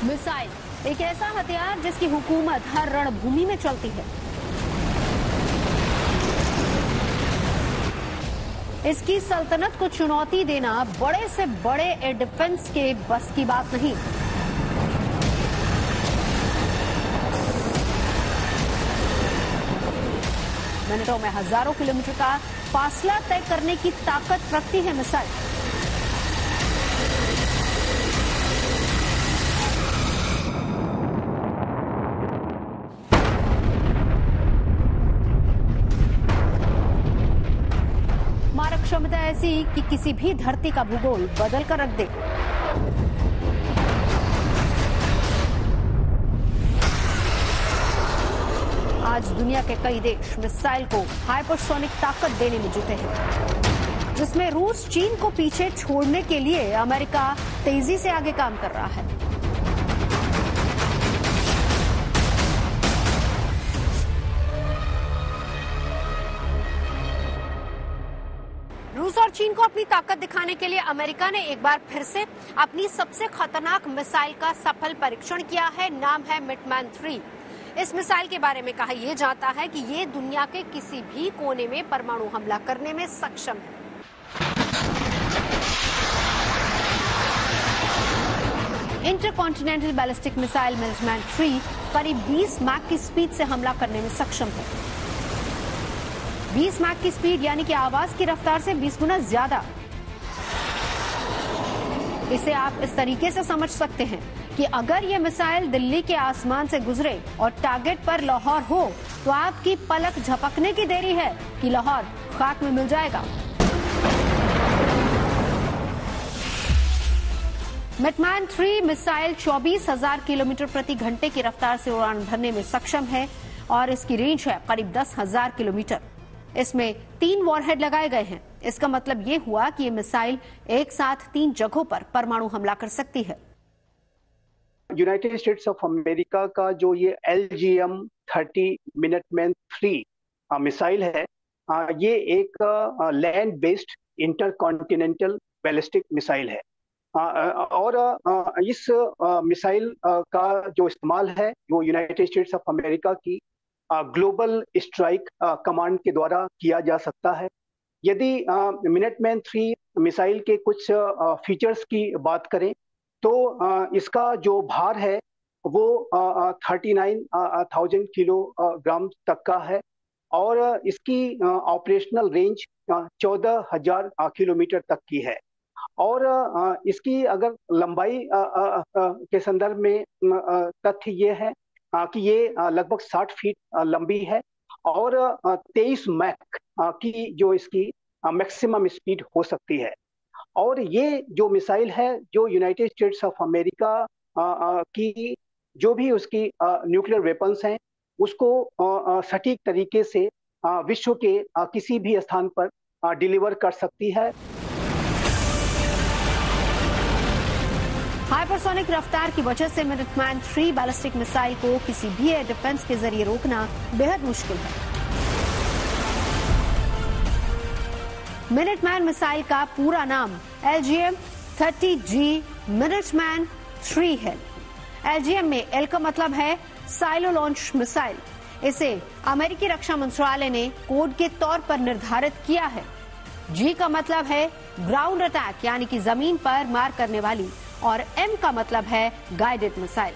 Missile एक ऐसा हथियार जिसकी हुकूमत हर रणभूमि में चलती है। इसकी सल्तनत को चुनौती देना बड़े से बड़े एयर डिफेंस के बस की बात नहीं। मिनटों में हजारों किलोमीटर का फासला तय करने की ताकत रखती है मिसाइल। मारक क्षमता ऐसी कि किसी भी धरती का भूगोल बदल कर रख दे। आज दुनिया के कई देश मिसाइल को हाइपरसोनिक ताकत देने में जुटे हैं, जिसमें रूस चीन को पीछे छोड़ने के लिए अमेरिका तेजी से आगे काम कर रहा है। रूस और चीन को अपनी ताकत दिखाने के लिए अमेरिका ने एक बार फिर से अपनी सबसे खतरनाक मिसाइल का सफल परीक्षण किया है। नाम है मिटमैन 3। इस मिसाइल के बारे में कहा यह जाता है कि ये दुनिया के किसी भी कोने में परमाणु हमला करने में सक्षम है। इंटरकॉन्टिनेंटल बैलिस्टिक मिसाइल मिटमैन 3 करीब 20 मैक की स्पीड से हमला करने में सक्षम है। 20 मैक की स्पीड यानी कि आवाज की रफ्तार से 20 गुना ज्यादा। इसे आप इस तरीके से समझ सकते हैं कि अगर यह मिसाइल दिल्ली के आसमान से गुजरे और टारगेट पर लाहौर हो तो आपकी पलक झपकने की देरी है कि लाहौर खाक में मिल जाएगा। मिटमैन 3 मिसाइल 24,000 किलोमीटर प्रति घंटे की रफ्तार से उड़ान भरने में सक्षम है और इसकी रेंज है करीब 10,000 किलोमीटर। इसमें 3 वॉरहेड लगाए गए हैं। इसका मतलब ये हुआ कि ये मिसाइल एक साथ 3 जगहों पर परमाणु हमला कर सकती है। यूनाइटेड स्टेट्स ऑफ अमेरिका का जो ये LGM-30 मिनटमैन 3 मिसाइल है, ये एक land based intercontinental ballistic missile है। और इस मिसाइल का जो इस्तेमाल है वो यूनाइटेड स्टेट्स ऑफ अमेरिका की ग्लोबल स्ट्राइक कमांड के द्वारा किया जा सकता है। यदि मिनटमैन 3 मिसाइल के कुछ फीचर्स की बात करें तो इसका जो भार है वो 39,000 किलोग्राम तक का है और इसकी ऑपरेशनल रेंज 14,000 किलोमीटर तक की है। और इसकी अगर लंबाई के संदर्भ में तथ्य ये है कि ये लगभग 60 फीट लंबी है और 23 मैक की जो इसकी मैक्सिमम स्पीड हो सकती है। और ये जो मिसाइल है जो यूनाइटेड स्टेट्स ऑफ अमेरिका की जो भी उसकी न्यूक्लियर वेपन्स हैं उसको सटीक तरीके से विश्व के किसी भी स्थान पर डिलीवर कर सकती है। हाइपरसोनिक रफ्तार की वजह से मिनटमैन 3 बैलिस्टिक मिसाइल को किसी भी एयर डिफेंस के जरिए रोकना बेहद मुश्किल है। मिनटमैन मिसाइल का पूरा नाम LGM-30G मिनटमैन 3 है। LGM में L का मतलब है साइलो लॉन्च मिसाइल। इसे अमेरिकी रक्षा मंत्रालय ने कोड के तौर पर निर्धारित किया है। G का मतलब है ग्राउंड अटैक यानी कि जमीन पर मार करने वाली और M का मतलब है गाइडेड मिसाइल।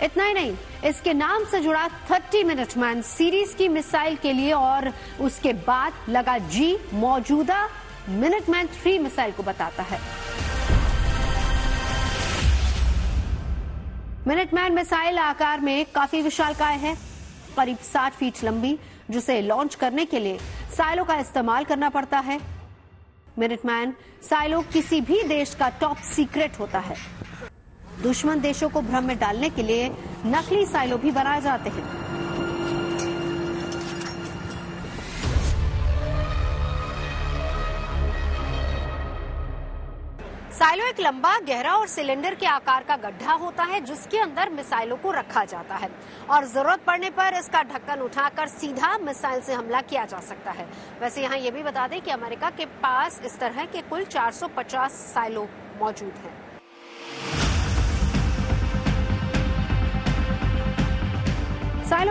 इतना ही नहीं, इसके नाम से जुड़ा 30 मिनटमैन सीरीज की मिसाइल के लिए और उसके बाद लगा G मौजूदा मिनटमैन 3 मिसाइल को बताता है। मिनटमैन मिसाइल आकार में काफी विशालकाय है, करीब 60 फीट लंबी, जिसे लॉन्च करने के लिए साइलो का इस्तेमाल करना पड़ता है। मिनटमैन साइलो किसी भी देश का टॉप सीक्रेट होता है। दुश्मन देशों को भ्रम में डालने के लिए नकली साइलो भी बनाए जाते हैं। साइलो एक लंबा, गहरा और सिलेंडर के आकार का गड्ढा होता है जिसके अंदर मिसाइलों को रखा जाता है और जरूरत पड़ने पर इसका ढक्कन उठाकर सीधा मिसाइल से हमला किया जा सकता है। वैसे यहाँ ये भी बता दें कि अमेरिका के पास इस तरह के कुल 450 साइलो मौजूद हैं।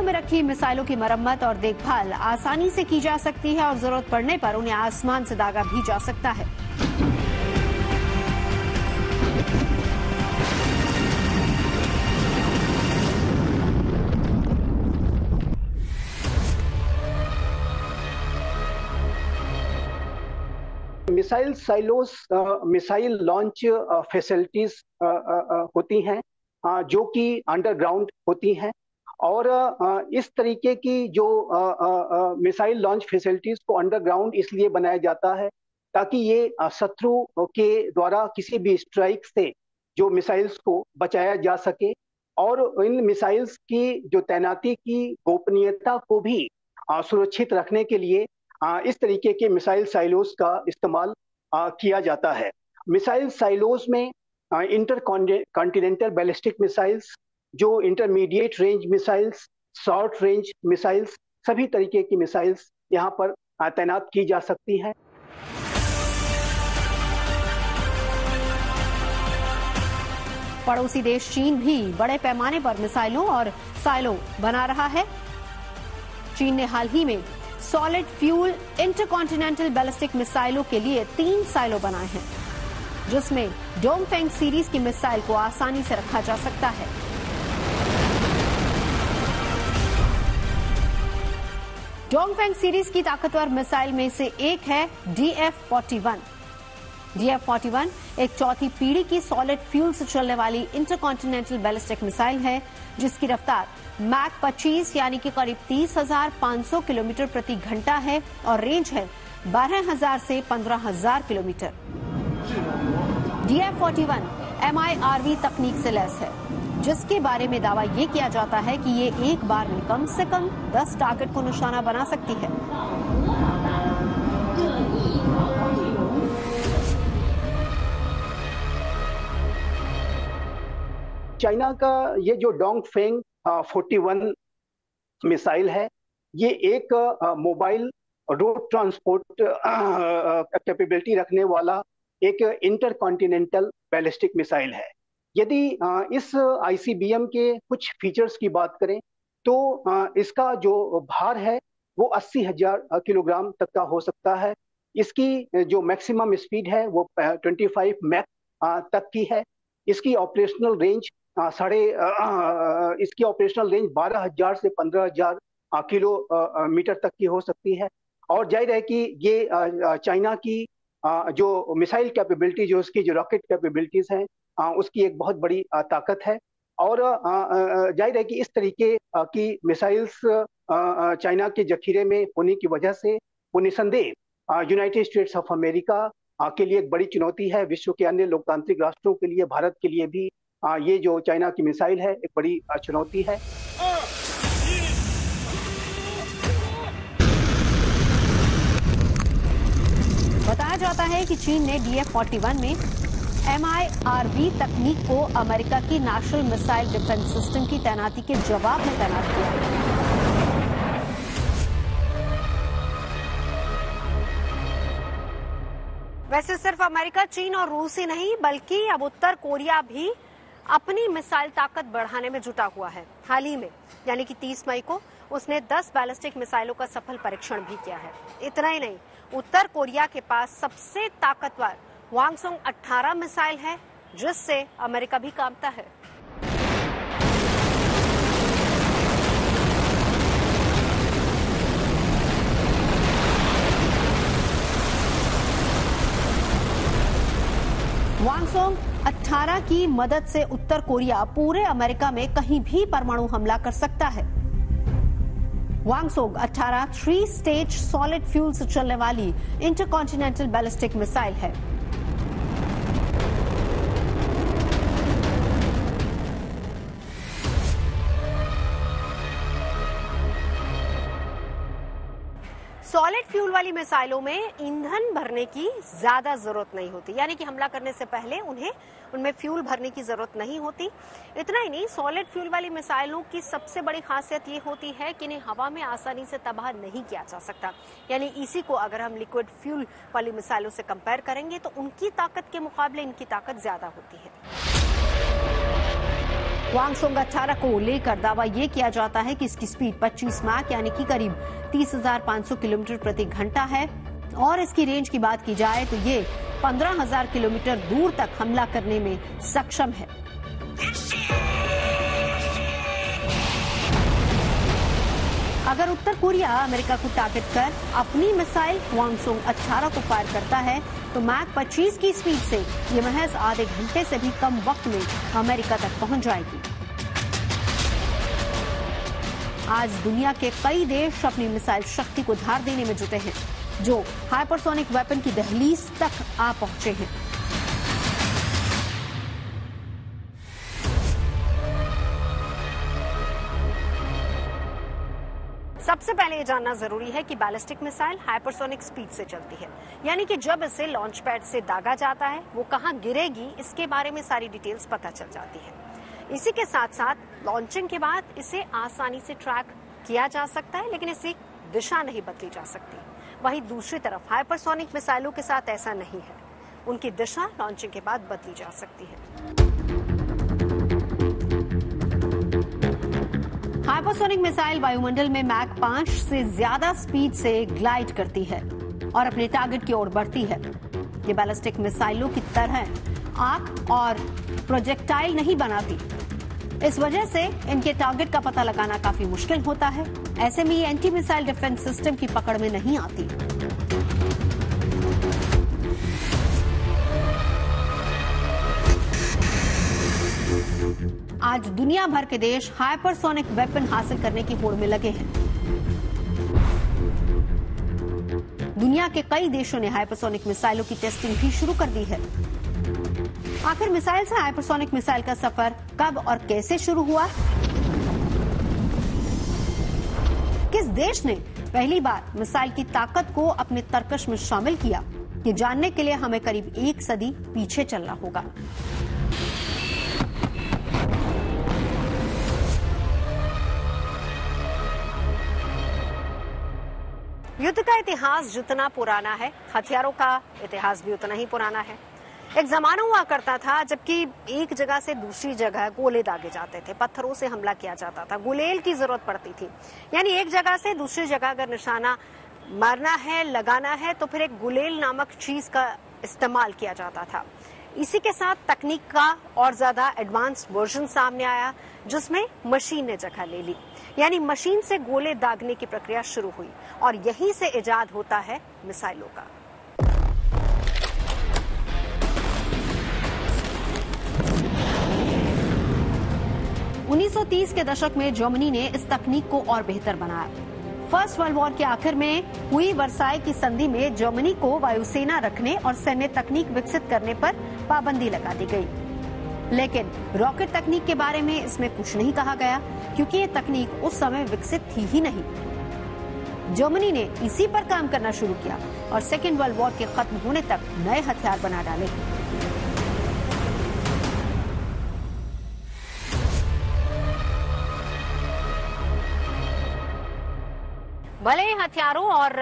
में रखी मिसाइलों की मरम्मत और देखभाल आसानी से की जा सकती है और जरूरत पड़ने पर उन्हें आसमान से दागा भी जा सकता है। Missile silos missile launch facilities होती हैं जो कि अंडरग्राउंड होती हैं और इस तरीके की जो मिसाइल लॉन्च फैसिलिटीज को अंडरग्राउंड इसलिए बनाया जाता है ताकि ये शत्रु के द्वारा किसी भी स्ट्राइक से जो मिसाइल्स को बचाया जा सके और इन मिसाइल्स की जो तैनाती की गोपनीयता को भी सुरक्षित रखने के लिए इस तरीके के मिसाइल साइलोस का इस्तेमाल किया जाता है। मिसाइल साइलोस में इंटर कॉन्टिनेंटल बैलिस्टिक मिसाइल्स, जो intermediate range missiles, short range missiles, सभी तरीके की मिसाइल्स यहाँ पर तैनात की जा सकती हैं। पड़ोसी देश चीन भी बड़े पैमाने पर मिसाइलों और साइलो बना रहा है। चीन ने हाल ही में सॉलिड फ्यूल इंटरकॉन्टिनेंटल बैलिस्टिक मिसाइलों के लिए 3 साइलो बनाए हैं, जिसमें डोंगफेंग सीरीज की मिसाइल को आसानी से रखा जा सकता है। डोंगफेंग सीरीज की ताकतवर मिसाइल में से एक है DF-41। DF-41 एक चौथी पीढ़ी की सॉलिड फ्यूल से चलने वाली इंटरकॉन्टिनेंटल बैलिस्टिक मिसाइल है, जिसकी रफ्तार मैक 25 यानी कि करीब 30,500 किलोमीटर प्रति घंटा है और रेंज है 12,000 से 15,000 किलोमीटर। DF-41 MIRV तकनीक से लैस है, जिसके बारे में दावा ये किया जाता है कि ये एक बार में कम से कम 10 टारगेट को निशाना बना सकती है। चाइना का ये जो डोंगफेंग 41 मिसाइल है, ये एक मोबाइल रोड ट्रांसपोर्ट कैपेबिलिटी रखने वाला एक इंटरकॉन्टिनेंटल बैलिस्टिक मिसाइल है। यदि इस ICBM के कुछ फीचर्स की बात करें तो इसका जो भार है वो 80,000 किलोग्राम तक का हो सकता है। इसकी जो मैक्सिमम स्पीड है वो 25 मैक तक की है। इसकी ऑपरेशनल रेंज इसकी ऑपरेशनल रेंज 12,000 से 15,000 किलोमीटर तक की हो सकती है। और जाहिर है कि ये चाइना की जो मिसाइल कैपेबिलिटी, जो उसकी जो रॉकेट कैपेबिलिटीज हैं, उसकी एक बहुत बड़ी ताकत है। और जाहिर है कि इस तरीके की मिसाइल्स चाइना के जखीरे में होने की वजह से वो निसंदेह यूनाइटेड स्टेट्स ऑफ अमेरिका के लिए एक बड़ी चुनौती है। विश्व के अन्य लोकतांत्रिक राष्ट्रों के लिए, भारत के लिए भी ये जो चाइना की मिसाइल है एक बड़ी चुनौती है। बताया जाता है कि चीन ने DF-41 में MIRV तकनीक को अमेरिका की नेशनल मिसाइल डिफेंस सिस्टम की तैनाती के जवाब में तैनात किया। वैसे सिर्फ अमेरिका, चीन और रूस ही नहीं, बल्कि अब उत्तर कोरिया भी अपनी मिसाइल ताकत बढ़ाने में जुटा हुआ है। हाल ही में यानी कि 30 मई को उसने 10 बैलिस्टिक मिसाइलों का सफल परीक्षण भी किया है। इतना ही नहीं, उत्तर कोरिया के पास सबसे ताकतवर वांगसोंग 18 मिसाइल है, जिससे अमेरिका भी कांपता है। वांगसोंग 18 की मदद से उत्तर कोरिया पूरे अमेरिका में कहीं भी परमाणु हमला कर सकता है। वांगसोंग 18 3 स्टेज सॉलिड फ्यूल से चलने वाली इंटरकॉन्टिनेंटल बैलिस्टिक मिसाइल है। सॉलिड फ्यूल वाली मिसाइलों में ईंधन भरने की ज्यादा जरूरत नहीं होती, यानी कि हमला करने से पहले उनमें फ्यूल भरने की जरूरत नहीं होती। इतना ही नहीं, सॉलिड फ्यूल वाली मिसाइलों की सबसे बड़ी खासियत ये होती है कि इन्हें हवा में आसानी से तबाह नहीं किया जा सकता। यानी इसी को अगर हम लिक्विड फ्यूल वाली मिसाइलों से कंपेयर करेंगे तो उनकी ताकत के मुकाबले इनकी ताकत ज्यादा होती है। वांगसोंग 18 को लेकर दावा यह किया जाता है कि इसकी स्पीड 25 मैक यानी कि करीब 30,500 किलोमीटर प्रति घंटा है और इसकी रेंज की बात की जाए तो ये 15,000 किलोमीटर दूर तक हमला करने में सक्षम है। अगर उत्तर कोरिया अमेरिका को टारगेट कर अपनी मिसाइल वांगसोंग 18 को फायर करता है तो मैक 25 की स्पीड से ये महज आधे घंटे से भी कम वक्त में अमेरिका तक पहुंच जाएगी। आज दुनिया के कई देश अपनी मिसाइल शक्ति को धार देने में जुटे हैं, जो हाइपरसोनिक वेपन की दहलीज तक आ पहुंचे हैं। सबसे पहले ये जानना जरूरी है कि बैलिस्टिक मिसाइल हाइपरसोनिक स्पीड से चलती है, यानी कि जब इसे लॉन्च पैड से दागा जाता है वो कहां गिरेगी इसके बारे में सारी डिटेल्स पता चल जाती है। इसी के साथ साथ लॉन्चिंग के बाद इसे आसानी से ट्रैक किया जा सकता है, लेकिन इसकी दिशा नहीं बदली जा सकती। वहीं दूसरी तरफ हाइपरसोनिक मिसाइलों के साथ ऐसा नहीं है, उनकी दिशा लॉन्चिंग के बाद बदली जा सकती है। हाइपरसोनिक मिसाइल वायुमंडल में मैक 5 से ज्यादा स्पीड से ग्लाइड करती है और अपने टारगेट की ओर बढ़ती है। ये बैलिस्टिक मिसाइलों की तरह आर्क और प्रोजेक्टाइल नहीं बनाती, इस वजह से इनके टारगेट का पता लगाना काफी मुश्किल होता है। ऐसे में ये एंटी मिसाइल डिफेंस सिस्टम की पकड़ में नहीं आती। आज दुनिया भर के देश हाइपरसोनिक वेपन हासिल करने की होड़ में लगे हैं। दुनिया के कई देशों ने हाइपरसोनिक मिसाइलों की टेस्टिंग भी शुरू कर दी है। आखिर मिसाइल से हाइपरसोनिक मिसाइल का सफर कब और कैसे शुरू हुआ? किस देश ने पहली बार मिसाइल की ताकत को अपने तर्कश में शामिल किया? ये जानने के लिए हमें करीब 1 सदी पीछे चलना होगा। युद्ध का इतिहास जितना पुराना है, हथियारों का इतिहास भी उतना ही पुराना है। एक जमाना हुआ करता था जबकि एक जगह से दूसरी जगह गोले दागे जाते थे, पत्थरों से हमला किया जाता था, गुलेल की जरूरत पड़ती थी। यानी एक जगह से दूसरी जगह अगर निशाना मारना है, लगाना है, तो फिर एक गुलेल नामक चीज का इस्तेमाल किया जाता था। इसी के साथ तकनीक का और ज्यादा एडवांस वर्जन सामने आया, जिसमें मशीन ने जगह ले ली। यानी मशीन से गोले दागने की प्रक्रिया शुरू हुई और यहीं से इजाद होता है मिसाइलों का। उन्नीस 1930 के दशक में जर्मनी ने इस तकनीक को और बेहतर बनाया। फर्स्ट वर्ल्ड वॉर के आखिर में हुई वर्साई की संधि में जर्मनी को वायुसेना रखने और सैन्य तकनीक विकसित करने पर पाबंदी लगा दी गई। लेकिन रॉकेट तकनीक के बारे में इसमें कुछ नहीं कहा गया, क्योंकि ये तकनीक उस समय विकसित थी ही नहीं। जर्मनी ने इसी पर काम करना शुरू किया और सेकेंड वर्ल्ड वॉर के खत्म होने तक नए हथियार बना डाले। भले ही हथियारों और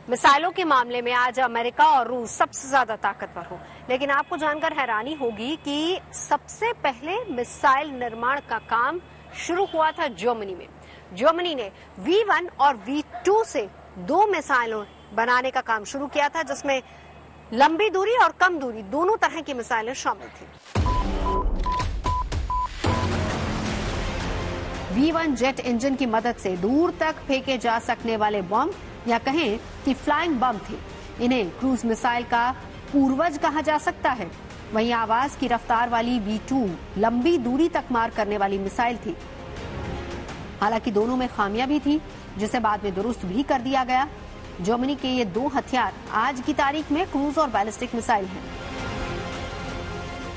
मिसाइलों के मामले में आज अमेरिका और रूस सबसे ज्यादा ताकतवर हो, लेकिन आपको जानकर हैरानी होगी कि सबसे पहले मिसाइल निर्माण का काम शुरू हुआ था जर्मनी में। जर्मनी ने V1 और V2 से 2 मिसाइलों बनाने का काम शुरू किया था, जिसमें लंबी दूरी और कम दूरी दोनों तरह की मिसाइलें शामिल थी। V1 जेट इंजन की मदद से दूर तक फेंके जा सकने वाले बम या कहें कि फ्लाइंग बम थे। इन्हें क्रूज मिसाइल का पूर्वज कहा जा सकता है। वहीं आवाज की रफ्तार वाली V2 लंबी दूरी तक मार करने वाली मिसाइल थी। हालांकि दोनों में खामियां भी थी, जिसे बाद में दुरुस्त भी कर दिया गया। जर्मनी के ये 2 हथियार आज की तारीख में क्रूज और बैलिस्टिक मिसाइल हैं।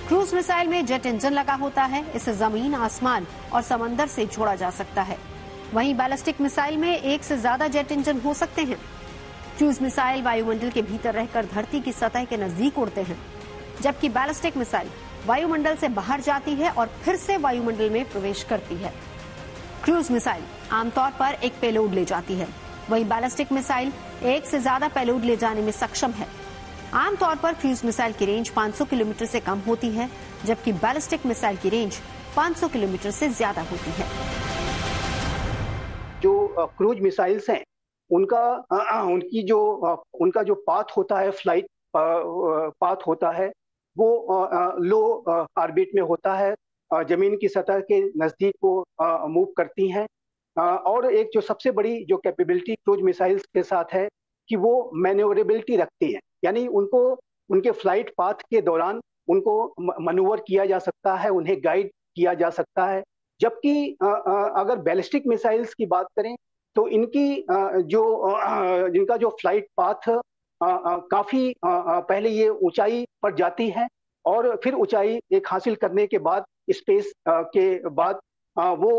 क्रूज मिसाइल में जेट इंजन लगा होता है, इसे जमीन, आसमान और समंदर से जोड़ा जा सकता है। वहीं बैलिस्टिक मिसाइल में 1 से ज्यादा जेट इंजन हो सकते हैं। क्रूज मिसाइल वायुमंडल के भीतर रहकर धरती की सतह के नजदीक उड़ते हैं, जबकि बैलिस्टिक मिसाइल वायुमंडल से बाहर जाती है और फिर से वायुमंडल में प्रवेश करती है। क्रूज मिसाइल आमतौर पर एक पेलोड ले जाती है, वहीं बैलिस्टिक मिसाइल 1 से ज्यादा पेलोड ले जाने में सक्षम है। आमतौर पर क्रूज मिसाइल की रेंज 500 किलोमीटर से कम होती है, जबकि बैलिस्टिक मिसाइल की रेंज 500 किलोमीटर से ज्यादा होती है। जो क्रूज मिसाइल्स हैं उनका जो पाथ होता है, फ्लाइट पाथ होता है, वो लो ऑर्बिट में होता है, जमीन की सतह के नजदीक को मूव करती हैं। और एक जो सबसे बड़ी जो कैपेबिलिटी क्रूज मिसाइल्स के साथ है कि वो मैन्योरेबिलिटी रखती है, यानी उनको उनके फ्लाइट पाथ के दौरान उनको मनूवर किया जा सकता है, उन्हें गाइड किया जा सकता है। जबकि अगर बैलिस्टिक मिसाइल्स की बात करें तो जिनका जो फ्लाइट पाथ काफी पहले ये ऊंचाई पर जाती है और फिर ऊंचाई एक हासिल करने के बाद स्पेस के बाद वो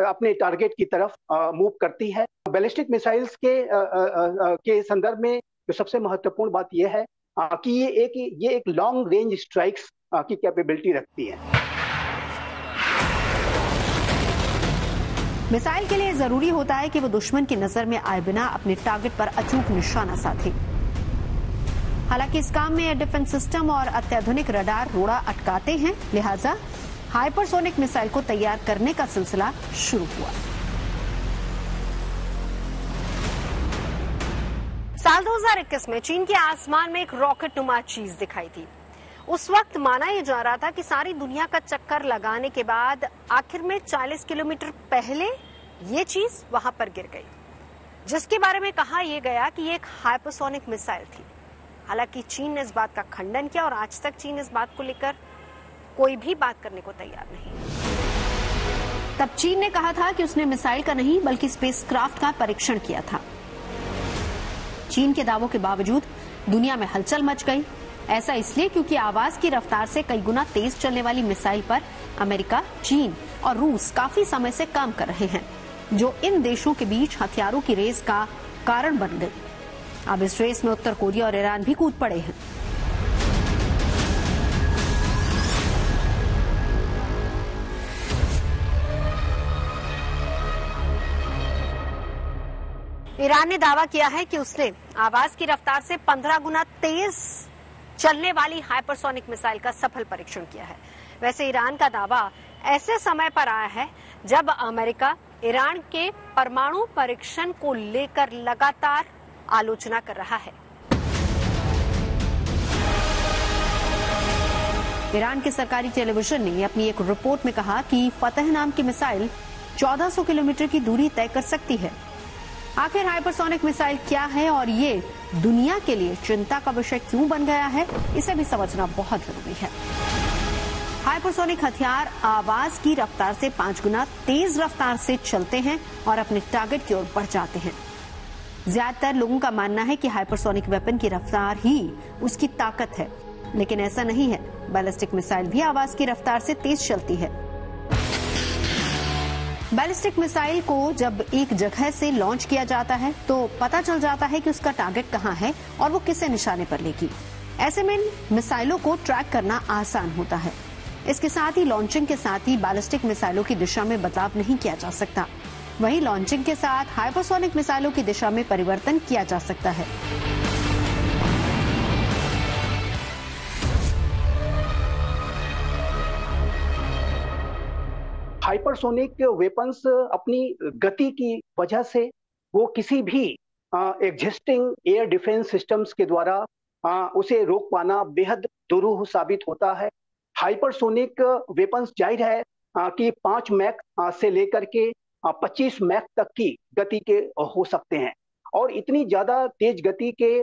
अपने टारगेट की तरफ मूव करती है। बैलिस्टिक मिसाइल्स के संदर्भ में जो सबसे महत्वपूर्ण बात यह है कि ये एक लॉन्ग रेंज स्ट्राइक्स की कैपेबिलिटी रखती है। मिसाइल के लिए जरूरी होता है कि वो दुश्मन की नजर में आए बिना अपने टारगेट पर अचूक निशाना साधे। हालांकि इस काम में एयर डिफेंस सिस्टम और अत्याधुनिक रडार रोड़ा अटकाते हैं, लिहाजा हाइपरसोनिक मिसाइल को तैयार करने का सिलसिला शुरू हुआ। साल 2021 में चीन के आसमान में एक रॉकेट नुमा चीज दिखाई थी। उस वक्त माना यह जा रहा था कि सारी दुनिया का चक्कर लगाने के बाद आखिर में 40 किलोमीटर पहले ये चीज वहां पर गिर गई, जिसके बारे में कहा यह गया कि ये एक हाइपरसोनिक मिसाइल थी। हालांकि चीन ने इस बात का खंडन किया और आज तक चीन इस बात को लेकर कोई भी बात करने को तैयार नहीं। तब चीन ने कहा था कि उसने मिसाइल का नहीं बल्कि स्पेसक्राफ्ट का परीक्षण किया था। चीन के दावों के बावजूद दुनिया में हलचल मच गई। ऐसा इसलिए क्योंकि आवाज की रफ्तार से कई गुना तेज चलने वाली मिसाइल पर अमेरिका, चीन और रूस काफी समय से काम कर रहे हैं, जो इन देशों के बीच हथियारों की रेस का कारण बन गई। अब इस रेस में उत्तर कोरिया और ईरान भी कूद पड़े हैं। ईरान ने दावा किया है कि उसने आवाज की रफ्तार से 15 गुना तेज चलने वाली हाइपरसोनिक मिसाइल का सफल परीक्षण किया है। वैसे ईरान का दावा ऐसे समय पर आया है जब अमेरिका ईरान के परमाणु परीक्षण को लेकर लगातार आलोचना कर रहा है। ईरान के सरकारी टेलीविजन ने अपनी एक रिपोर्ट में कहा कि फतह नाम की मिसाइल 1400 किलोमीटर की दूरी तय कर सकती है। आखिर हाइपरसोनिक मिसाइल क्या है और ये दुनिया के लिए चिंता का विषय क्यों बन गया है, इसे भी समझना बहुत जरूरी है। हाइपरसोनिक हथियार आवाज की रफ्तार से 5 गुना तेज रफ्तार से चलते हैं और अपने टारगेट की ओर बढ़ जाते हैं। ज्यादातर लोगों का मानना है कि हाइपरसोनिक वेपन की रफ्तार ही उसकी ताकत है, लेकिन ऐसा नहीं है। बैलिस्टिक मिसाइल भी आवाज की रफ्तार से तेज चलती है। बैलिस्टिक मिसाइल को जब एक जगह से लॉन्च किया जाता है तो पता चल जाता है कि उसका टारगेट कहां है और वो किसे निशाने पर लेगी। ऐसे में मिसाइलों को ट्रैक करना आसान होता है। इसके साथ ही लॉन्चिंग के साथ ही बैलिस्टिक मिसाइलों की दिशा में बदलाव नहीं किया जा सकता। वहीं लॉन्चिंग के साथ हाइपरसोनिक मिसाइलों की दिशा में परिवर्तन किया जा सकता है। हाइपरसोनिक वेपन्स अपनी गति की वजह से वो किसी भी एग्जिस्टिंग एयर डिफेंस सिस्टम्स के द्वारा उसे रोक पाना बेहद दुरूह साबित होता है। हाइपरसोनिक वेपन्स जाहिर है कि 5 मैक से लेकर के 25 मैक तक की गति के हो सकते हैं और इतनी ज्यादा तेज गति के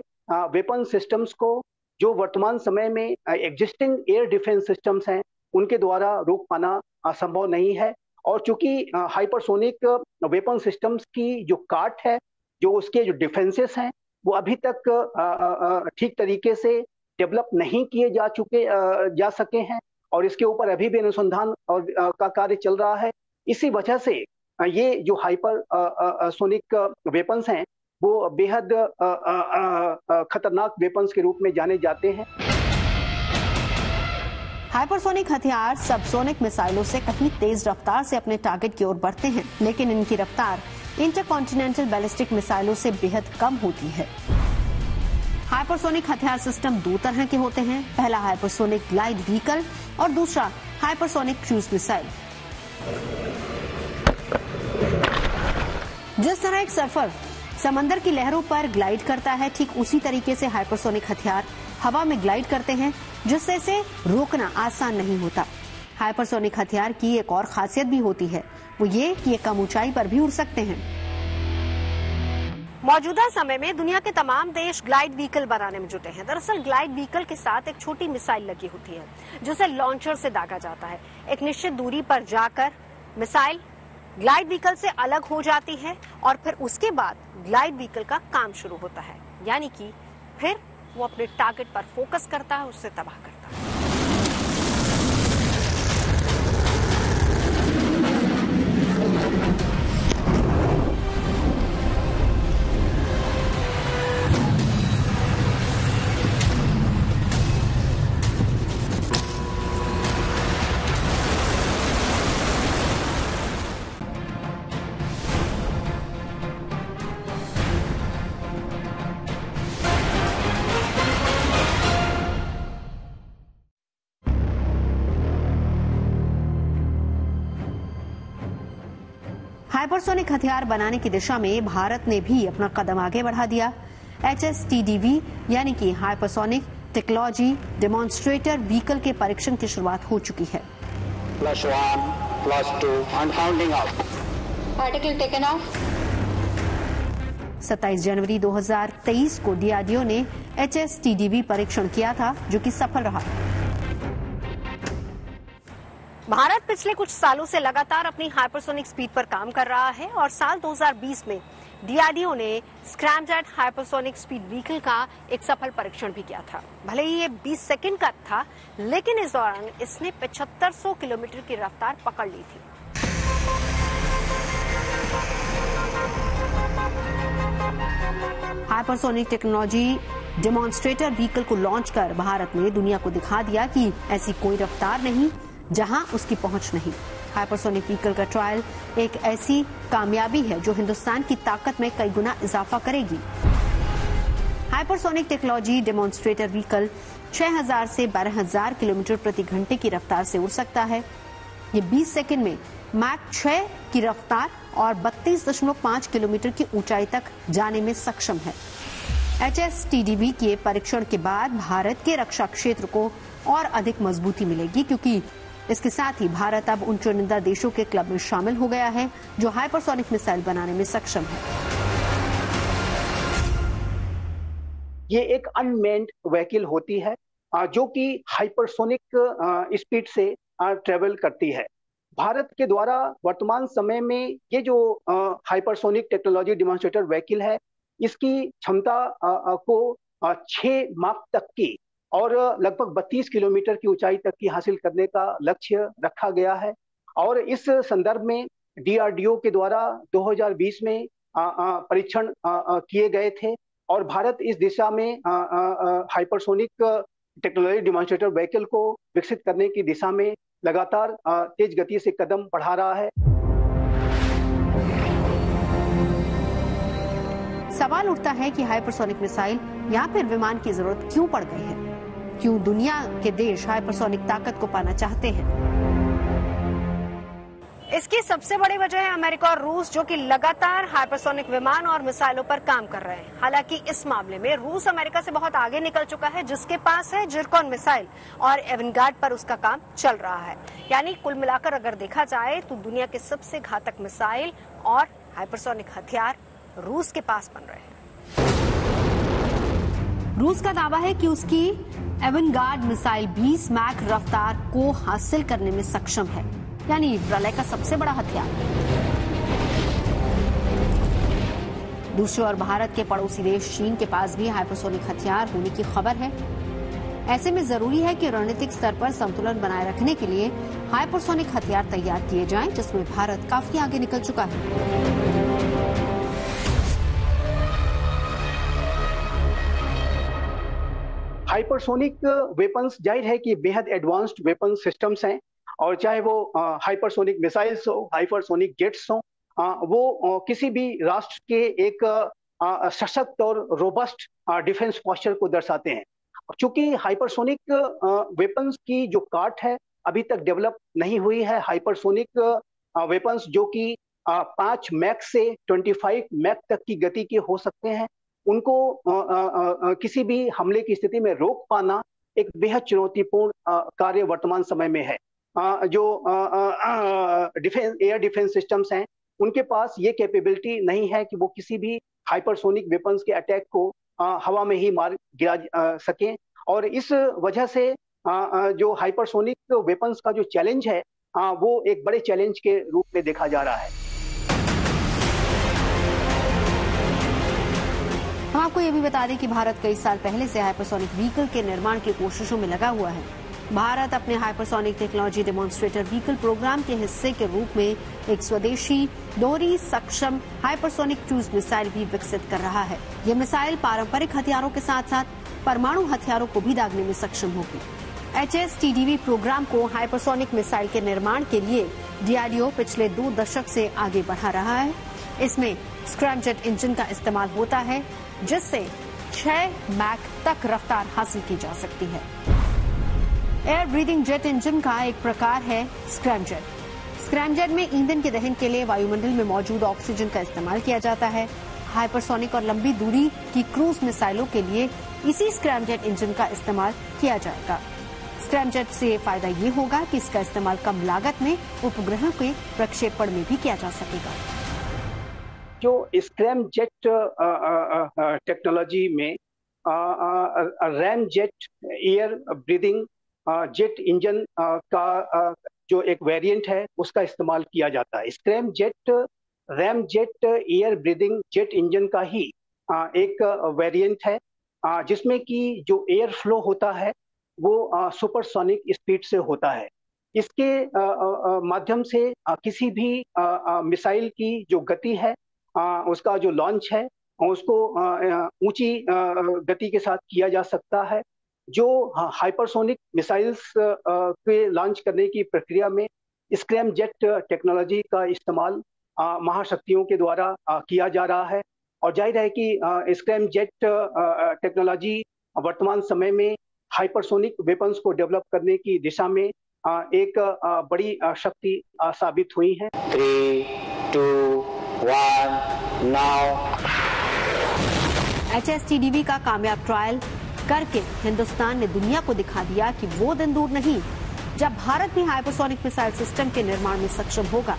वेपन सिस्टम्स को जो वर्तमान समय में एग्जिस्टिंग एयर डिफेंस सिस्टम्स हैं उनके द्वारा रोक पाना असंभव नहीं है। और चूंकि हाइपरसोनिक वेपन सिस्टम्स की जो काट है, जो उसके जो डिफेंसेस हैं, वो अभी तक ठीक तरीके से डेवलप नहीं किए जा सके हैं और इसके ऊपर अभी भी अनुसंधान और का कार्य चल रहा है। इसी वजह से ये जो हाइपरसोनिक वेपन्स हैं वो बेहद खतरनाक वेपन्स के रूप में जाने जाते हैं। हाइपरसोनिक हथियार सबसोनिक मिसाइलों से कहीं तेज रफ्तार से अपने टारगेट की ओर बढ़ते हैं, लेकिन इनकी रफ्तार इंटरकॉन्टिनेंटल बैलिस्टिक मिसाइलों से बेहद कम होती है। हाइपरसोनिक हथियार सिस्टम 2 तरह के होते हैं। पहला हाइपरसोनिक ग्लाइड व्हीकल और दूसरा हाइपरसोनिक क्रूज मिसाइल। जिस तरह एक सर्फर समंदर की लहरों पर ग्लाइड करता है, ठीक उसी तरीके से हाइपरसोनिक हथियार हवा में ग्लाइड करते हैं, जिससे इसे रोकना आसान नहीं होता। हाइपरसोनिक हथियार की एक और खासियत भी होती है, वो ये कि ये कम ऊंचाई पर भी उड़ सकते हैं। मौजूदा समय में दुनिया के तमाम देश ग्लाइड व्हीकल बनाने में जुटे हैं। दरअसल ग्लाइड व्हीकल के साथ एक छोटी मिसाइल लगी होती है, जिसे लॉन्चर से दागा जाता है। एक निश्चित दूरी पर जाकर मिसाइल ग्लाइड व्हीकल से अलग हो जाती है और फिर उसके बाद ग्लाइड व्हीकल का काम शुरू होता है, यानी कि फिर वो अपने टारगेट पर फोकस करता है, उससे तबाह करता है। हाइपरसोनिक हथियार बनाने की दिशा में भारत ने भी अपना कदम आगे बढ़ा दिया। HSTDV यानी कि हाइपरसोनिक टेक्नोलॉजी डेमोन्स्ट्रेटर व्हीकल के परीक्षण की शुरुआत हो चुकी है। +1, +2 and counting up. Particle taken off. 27 जनवरी 2023 को DRDO ने HSTDV परीक्षण किया था, जो कि सफल रहा। भारत पिछले कुछ सालों से लगातार अपनी हाइपरसोनिक स्पीड पर काम कर रहा है और साल 2020 में DRDO ने स्क्रैमजेट हाइपरसोनिक स्पीड व्हीकल का एक सफल परीक्षण भी किया था। भले ही ये 20 सेकंड का था, लेकिन इस दौरान इसने 7500 किलोमीटर की रफ्तार पकड़ ली थी। हाइपरसोनिक टेक्नोलॉजी डेमोन्स्ट्रेटर व्हीकल को लॉन्च कर भारत ने दुनिया को दिखा दिया कि ऐसी कोई रफ्तार नहीं जहां उसकी पहुंच नहीं। हाइपरसोनिक व्हीकल का ट्रायल एक ऐसी कामयाबी है जो हिंदुस्तान की ताकत में कई गुना इजाफा करेगी। हाइपरसोनिक टेक्नोलॉजी डेमोन्स्ट्रेटर व्हीकल 6000 से 12000 किलोमीटर प्रति घंटे की रफ्तार से उड़ सकता है। ये 20 सेकंड में मैक 6 की रफ्तार और 32.5 किलोमीटर की ऊंचाई तक जाने में सक्षम है। HSTDV के परीक्षण के बाद भारत के रक्षा क्षेत्र को और अधिक मजबूती मिलेगी, क्योंकि इसके साथ ही भारत अब उन चुनिंदा देशों के क्लब में शामिल हो गया है जो हाइपरसोनिक मिसाइल बनाने में सक्षम है। ये एक अनमैन्ड व्हीकल होती है जो कि हाइपरसोनिक स्पीड से ट्रेवल करती है। भारत के द्वारा वर्तमान समय में ये जो हाइपरसोनिक टेक्नोलॉजी डेमोन्स्ट्रेटर व्हीकल है, इसकी क्षमता को 6 माक तक की और लगभग 32 किलोमीटर की ऊंचाई तक की हासिल करने का लक्ष्य रखा गया है। और इस संदर्भ में DRDO के द्वारा 2020 में परीक्षण किए गए थे और भारत इस दिशा में हाइपरसोनिक टेक्नोलॉजी डेमोन्स्ट्रेटर व्हीकल को विकसित करने की दिशा में लगातार तेज गति से कदम बढ़ा रहा है। सवाल उठता है कि हाइपरसोनिक मिसाइल या फिर विमान की जरूरत क्यों पड़ गई है? क्यों दुनिया के देश हाइपरसोनिक ताकत को पाना चाहते हैं? इसकी सबसे बड़ी वजह है अमेरिका और रूस, जो कि लगातार हाइपरसोनिक विमान और मिसाइलों पर काम कर रहे हैं। हालांकि इस मामले में रूस अमेरिका से बहुत आगे निकल चुका है, जिसके पास है जिरकॉन मिसाइल और एवेनगार्ड पर उसका काम चल रहा है। यानी कुल मिलाकर अगर देखा जाए तो दुनिया के सबसे घातक मिसाइल और हाइपरसोनिक हथियार रूस के पास बन रहे हैं। रूस का दावा है कि उसकी एवेनगार्ड मिसाइल 20 मैक रफ्तार को हासिल करने में सक्षम है, यानी प्रलय का सबसे बड़ा हथियार। दूसरी ओर भारत के पड़ोसी देश चीन के पास भी हाइपरसोनिक हथियार होने की खबर है। ऐसे में जरूरी है कि रणनीतिक स्तर पर संतुलन बनाए रखने के लिए हाइपरसोनिक हथियार तैयार किए जाएं, जिसमें भारत काफी आगे निकल चुका है। हाइपरसोनिक वेपन्स जाहिर है कि बेहद एडवांस्ड वेपन सिस्टम्स हैं, और चाहे वो हाइपरसोनिक मिसाइल्स हो, हाइपरसोनिक जेट्स हो, वो किसी भी राष्ट्र के एक सशक्त और रोबस्ट डिफेंस पोस्चर को दर्शाते हैं। चूंकि हाइपरसोनिक वेपन्स की जो काट है अभी तक डेवलप नहीं हुई है। हाइपरसोनिक वेपन्स जो कि 5 मैक से 25 मैक तक की गति के हो सकते हैं, उनको किसी भी हमले की स्थिति में रोक पाना एक बेहद चुनौतीपूर्ण कार्य वर्तमान समय में है। जो एयर डिफेंस सिस्टम्स हैं, उनके पास ये कैपेबिलिटी नहीं है कि वो किसी भी हाइपरसोनिक वेपन्स के अटैक को हवा में ही मार गिरा सकें। और इस वजह से जो हाइपरसोनिक वेपन्स का जो चैलेंज है, वो एक बड़े चैलेंज के रूप में देखा जा रहा है। हम आपको ये भी बता दें कि भारत कई साल पहले से हाइपरसोनिक व्हीकल के निर्माण की कोशिशों में लगा हुआ है। भारत अपने hypersonic technology demonstrator vehicle programme के हिस्से के रूप में एक स्वदेशी दोहरी सक्षम हाइपरसोनिक क्रूज मिसाइल भी विकसित कर रहा है। ये मिसाइल पारंपरिक हथियारों के साथ साथ परमाणु हथियारों को भी दागने में सक्षम होगी। HSTDV प्रोग्राम को हाइपरसोनिक मिसाइल के निर्माण के लिए DRDO पिछले 2 दशक से आगे बढ़ा रहा है। इसमें स्क्रैमजेट इंजन का इस्तेमाल होता है, जिससे 6 मैक तक रफ्तार हासिल की जा सकती है। एयर ब्रीदिंग जेट इंजन का एक प्रकार है स्क्रैमजेट। स्क्रैमजेट में ईंधन के दहन के लिए वायुमंडल में मौजूद ऑक्सीजन का इस्तेमाल किया जाता है। हाइपरसोनिक और लंबी दूरी की क्रूज मिसाइलों के लिए इसी स्क्रैमजेट इंजन का इस्तेमाल किया जाएगा। स्क्रैमजेट से फायदा ये होगा कि इसका इस्तेमाल कम लागत में उपग्रहों के प्रक्षेपण में भी किया जा सकेगा। जो स्क्रैमजेट टेक्नोलॉजी में ramjet air breathing jet engine का जो एक वेरिएंट है, उसका इस्तेमाल किया जाता है। Scramjet ramjet air breathing jet engine का ही एक वेरिएंट है, जिसमें कि जो एयर फ्लो होता है वो सुपरसोनिक स्पीड से होता है। इसके माध्यम से किसी भी मिसाइल की जो गति है, उसका जो लॉन्च है, उसको ऊंची गति के साथ किया जा सकता है। जो हाइपरसोनिक मिसाइल्स के लॉन्च करने की प्रक्रिया में स्क्रैमजेट टेक्नोलॉजी का इस्तेमाल महाशक्तियों के द्वारा किया जा रहा है। और जाहिर है कि स्क्रैमजेट टेक्नोलॉजी वर्तमान समय में हाइपरसोनिक वेपन्स को डेवलप करने की दिशा में एक बड़ी शक्ति साबित हुई है। 3, 2, 1, now. HSTDV का कामयाब ट्रायल करके हिंदुस्तान ने दुनिया को दिखा दिया कि वो दिन दूर नहीं जब भारत भी हाइपरसोनिक मिसाइल सिस्टम के निर्माण में सक्षम होगा।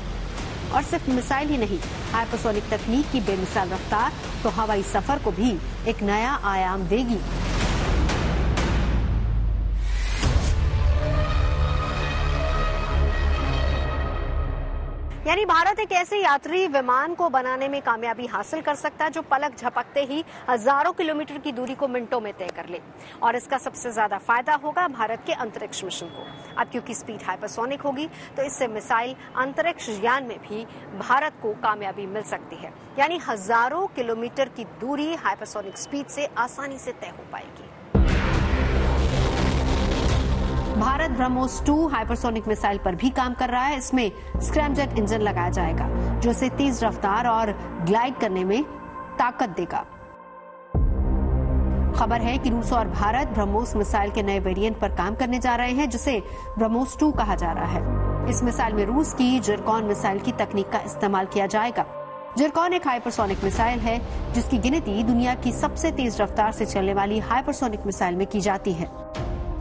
और सिर्फ मिसाइल ही नहीं, हाइपरसोनिक तकनीक की बेमिसाल रफ्तार तो हवाई सफर को भी एक नया आयाम देगी। यानी भारत एक ऐसे यात्री विमान को बनाने में कामयाबी हासिल कर सकता है जो पलक झपकते ही हजारों किलोमीटर की दूरी को मिनटों में तय कर ले। और इसका सबसे ज्यादा फायदा होगा भारत के अंतरिक्ष मिशन को। अब क्योंकि स्पीड हाइपरसोनिक होगी, तो इससे मिसाइल अंतरिक्ष यान में भी भारत को कामयाबी मिल सकती है। यानी हजारों किलोमीटर की दूरी हाइपरसोनिक स्पीड से आसानी से तय हो पाएगी। भारत ब्रह्मोस 2 हाइपरसोनिक मिसाइल पर भी काम कर रहा है। इसमें स्क्रैमजेट इंजन लगाया जाएगा, जो इसे तेज रफ्तार और ग्लाइड करने में ताकत देगा। खबर है कि रूस और भारत ब्रह्मोस मिसाइल के नए वेरिएंट पर काम करने जा रहे हैं, जिसे ब्रह्मोस 2 कहा जा रहा है। इस मिसाइल में रूस की जिरकॉन मिसाइल की तकनीक का इस्तेमाल किया जाएगा। जिरकॉन एक हाइपरसोनिक मिसाइल है, जिसकी गिनती दुनिया की सबसे तेज रफ्तार से चलने वाली हाइपरसोनिक मिसाइल में की जाती है।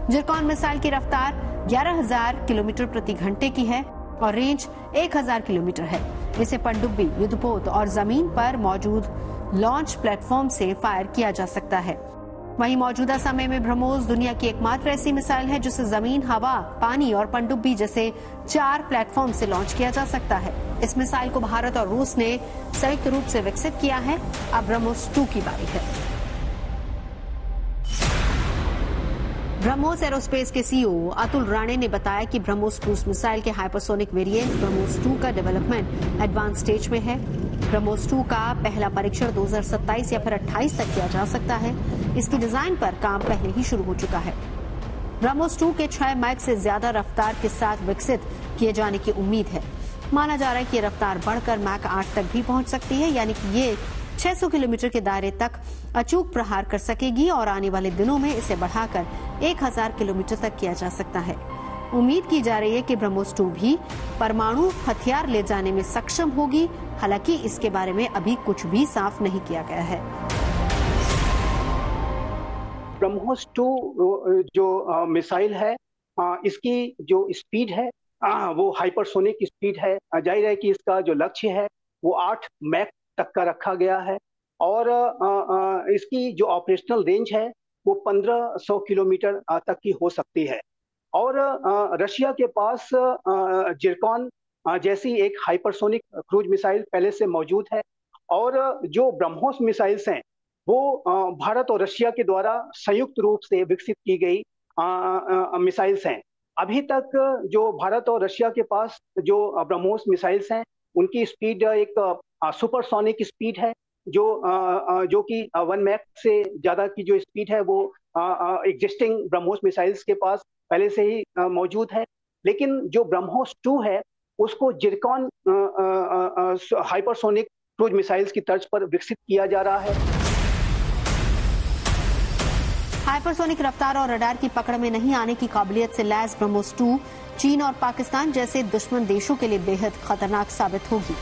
जिरकॉन मिसाइल की रफ्तार 11,000 किलोमीटर प्रति घंटे की है और रेंज 1,000 किलोमीटर है। इसे पनडुब्बी, युद्धपोत और जमीन पर मौजूद लॉन्च प्लेटफॉर्म से फायर किया जा सकता है। वहीं मौजूदा समय में ब्रह्मोस दुनिया की एकमात्र ऐसी मिसाइल है जिसे जमीन, हवा, पानी और पनडुब्बी जैसे 4 प्लेटफॉर्म से लॉन्च किया जा सकता है। इस मिसाइल को भारत और रूस ने संयुक्त रूप से विकसित किया है। अब ब्रह्मोस 2 की बारी है। ब्रह्मोस एरोस्पेस के CEO अतुल राणे ने बताया कि ब्रह्मोस क्रूज मिसाइल के हाइपरसोनिक वेरिएंट ब्रह्मोस 2 का डेवलपमेंट एडवांस स्टेज में है। ब्रह्मोस 2 का पहला परीक्षण 2027 या फिर 28 तक किया जा सकता है। इसकी डिजाइन पर काम पहले ही शुरू हो चुका है। ब्रह्मोस 2 के 6 मैक से ज्यादा रफ्तार के साथ विकसित किए जाने की उम्मीद है। माना जा रहा है कि रफ्तार बढ़कर मैक 8 तक भी पहुंच सकती है, यानी कि ये 600 किलोमीटर के दायरे तक अचूक प्रहार कर सकेगी और आने वाले दिनों में इसे बढ़ाकर 1,000 किलोमीटर तक किया जा सकता है। उम्मीद की जा रही है कि ब्रह्मोस 2 भी परमाणु हथियार ले जाने में सक्षम होगी। हालांकि इसके बारे में अभी कुछ भी साफ नहीं किया गया है। ब्रह्मोस 2 जो मिसाइल है, इसकी जो स्पीड है वो हाइपरसोनिक स्पीड है। जाहिर है कि इसका जो लक्ष्य है वो 8 मैक तक का रखा गया है और इसकी जो ऑपरेशनल रेंज है वो 1500 किलोमीटर तक की हो सकती है। और रशिया के पास जिरकॉन जैसी एक हाइपरसोनिक क्रूज मिसाइल पहले से मौजूद है और जो ब्रह्मोस मिसाइल्स हैं वो भारत और रशिया के द्वारा संयुक्त रूप से विकसित की गई मिसाइल्स हैं। अभी तक जो भारत और रशिया के पास जो ब्रह्मोस मिसाइल्स हैं उनकी स्पीड एक सुपरसोनिक स्पीड है, जो कि 1 मैक से ज्यादा की जो स्पीड है वो एग्जिस्टिंग ब्रह्मोस मिसाइल्स के पास पहले से ही मौजूद है। लेकिन जो ब्रह्मोस 2 है उसको जिरकॉन हाइपरसोनिक क्रूज मिसाइल्स की तर्ज पर विकसित किया जा रहा है। हाइपरसोनिक रफ्तार और रडार की पकड़ में नहीं आने की काबिलियत से लैस ब्रह्मोस 2 चीन और पाकिस्तान जैसे दुश्मन देशों के लिए बेहद खतरनाक साबित होगी।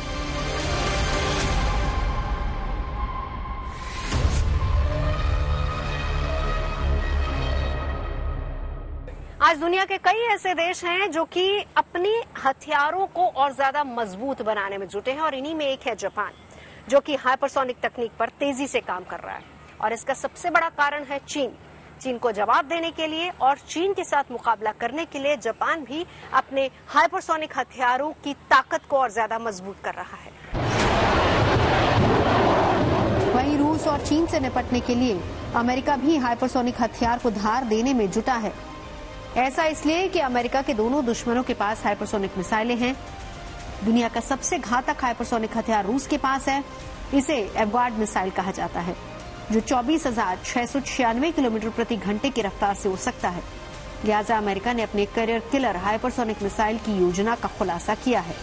आज दुनिया के कई ऐसे देश हैं जो कि अपने हथियारों को और ज्यादा मजबूत बनाने में जुटे हैं और इन्हीं में एक है जापान, जो कि हाइपरसोनिक तकनीक पर तेजी से काम कर रहा है। और इसका सबसे बड़ा कारण है चीन को जवाब देने के लिए और चीन के साथ मुकाबला करने के लिए जापान भी अपने हाइपरसोनिक हथियारों की ताकत को और ज्यादा मजबूत कर रहा है। वहीं रूस और चीन से निपटने के लिए अमेरिका भी हाइपरसोनिक हथियार को धार देने में जुटा है। ऐसा इसलिए कि अमेरिका के दोनों दुश्मनों के पास हाइपरसोनिक मिसाइलें हैं। दुनिया का सबसे घातक हाइपरसोनिक हथियार रूस के पास है। इसे एवगार्ड मिसाइल कहा जाता है, जो 24,696 किलोमीटर प्रति घंटे की रफ्तार से उड़ सकता है। लिहाजा अमेरिका ने अपने करियर किलर हाइपरसोनिक मिसाइल की योजना का खुलासा किया है।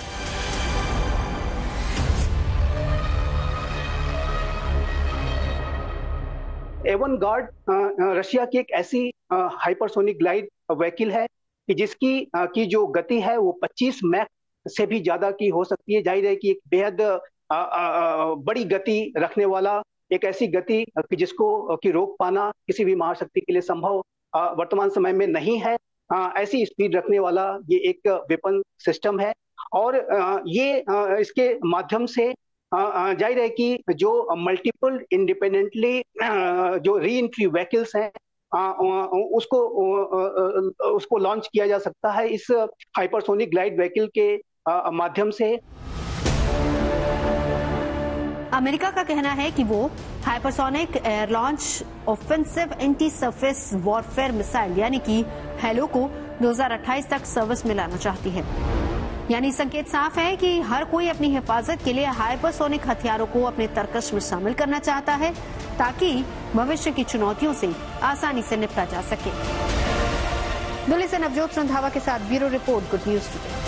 एवनगार्ड रशिया की एक ऐसी हाइपरसोनिक ग्लाइड व्हीकल है कि जिसकी की जो गति है वो 25 मैक से भी ज्यादा की हो सकती है। जाहिर है कि एक बेहद बड़ी गति रखने वाला एक ऐसी गति कि जिसको कि रोक पाना किसी भी महाशक्ति के लिए संभव वर्तमान समय में नहीं है। ऐसी स्पीड रखने वाला ये एक वेपन सिस्टम है और ये इसके माध्यम से जाहिर है कि जो मल्टीपल इंडिपेंडेंटली जो री एंट्री व्हीकल्स हैं उसको लॉन्च किया जा सकता है इस हाइपरसोनिक ग्लाइड व्हीकल के माध्यम से। अमेरिका का कहना है कि वो hypersonic air launch offensive anti surface warfare missile यानी कि हैलो को 2028 तक सर्विस में लाना चाहती है। यानी संकेत साफ है कि हर कोई अपनी हिफाजत के लिए हाइपरसोनिक हथियारों को अपने तर्कश में शामिल करना चाहता है ताकि भविष्य की चुनौतियों से आसानी से निपटा जा सके। दिल्ली से नवजोत रंधावा के साथ bureau report, good news today.